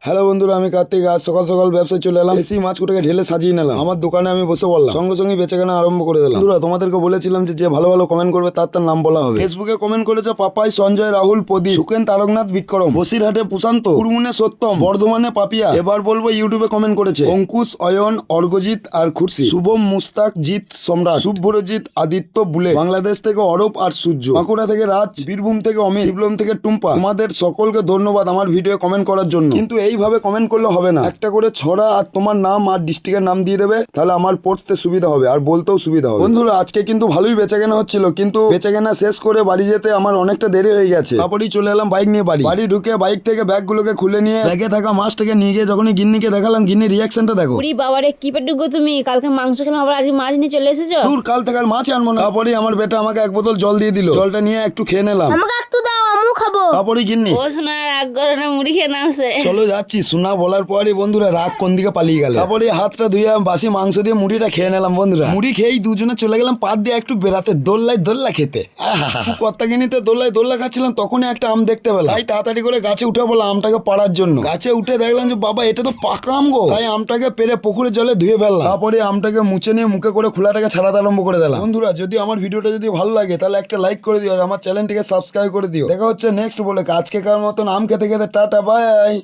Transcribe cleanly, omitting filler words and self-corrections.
Hello বন্ধুরা, আমি কার্তিক। আজ সকাল সকাল ব্যবসায় চলে এলাম। এসি মাছকুটাকে ঢেলে সাজিয়ে নিলাম। আমার দোকানে আমি বসে বললাম, সঙ্গে সঙ্গে বেচাকেনা আরম্ভ করে দিলাম। বন্ধুরা, তোমাদেরকে বলেছিলাম যে ভালো ভালো কমেন্ট করবে তার নাম বলা হবে। ফেসবুকে কমেন্ট করেছে পাপাই, সঞ্জয়, রাহুল, প্রদীপ, সুকেন, তারকনাথ, বিক্রম, বসিরহাটে প্রশান্ত, কুরমুনে সত্যম, বর্ধমানে পাপিয়া। এবার বলবো ইউটিউবে কমেন্ট করেছে অঙ্কুশ, অয়ন, অর্ঘজিৎ আর খুরশি, শুভম, মুস্তাক, জিৎ, সম্রাট, শুভ্রজিৎ, আদিত্য, বুলেট, বাংলাদেশ থেকে অরূপ আর সূর্য, বাঁকুড়া থেকে রাজ, বীরভূম থেকে অমিত, শিবলম থেকে টুম্পা। তোমাদের সকলকে ধন্যবাদ আমার ভিডিও কমেন্ট করার জন্য। কিন্তু এইভাবে কমেন্ট করলে হবে না, একটা করে ছড়া আর তোমার নাম আর ডিস্ট্রিক্টের নাম দিয়ে দেবে, তাহলে আমার পড়তে সুবিধা হবে আর বলতেও সুবিধা হবে। বন্ধুরা, আজকে কিন্তু ভালোই বেচাকেনা হচ্ছিল, কিন্তু বেচাকেনা শেষ করে বাড়ি যেতে আমার অনেকটা দেরি হয়ে গেছে। তারপরেই চলে এলাম বাইক নিয়ে বাড়ি ঢুকে বাইক থেকে ব্যাগগুলোকে খুলে নিয়ে ব্যাগে থাকা মাছটাকে নিয়ে গিয়ে যখনই গিন্নিকে দেখালাম, গিন্নির রিয়াকশনটা দেখো। উরি বাবারে, কি পেটুকো তুমি! কালকে মাংস খেলাম, আবার আজকে মাছ নিয়ে চলে এসেছো? দূর, কাল থেকে আর মাছ আনবো না। তারপরেই আমার বেটা আমাকে এক বোতল জল দিয়ে দিল। জলটা নিয়ে একটু খেয়ে নিলাম। আমাকে একটু দাও, আমিও খাবো। তারপরে গিন্নি, ও শোনা, রাগ করো না, মুড়ি খেয়ে নামছে। চলো যাচ্ছি। শোনা বলার পরই বন্ধুরা রাগ কোন দিকে পালিয়ে গেল। তারপরে হাতটা ধুয়ে বাসি মাংস দিয়ে মুড়িটা খেয়ে নিলাম। বন্ধুরা, মুড়ি খেয়েই দুজনে চলে গেলাম পাত দিয়ে একটু বেড়াতে, দোল্লা খেতে। কর্তাগিনিতে দোল্লা খাচ্ছিলাম, তখনই একটা আম দেখতে পেলাম। তাই তাড়াতাড়ি করে গাছে উঠে বললাম আমটাকে পাড়ার জন্য। গাছে উঠে দেখলাম যে বাবা, এটা তো পাকা আম গো। তাই আমটাকে পেরে পুকুরের জলে ধুয়ে ফেললাম। তারপরে আমটাকে মুছে নিয়ে মুখে করে খোলাটাকে ছাড়াতে আরম্ভ করে দিলাম। বন্ধুরা, যদি আমার ভিডিওটা যদি ভালো লাগে তাহলে একটা লাইক করে দিও আর আমার চ্যানেলটিকে সাবস্ক্রাইব করে দিও। দেখা হচ্ছে নেক্সট বলে। আজকেকার মতন আম খেতে খেতে টাটা, বাই।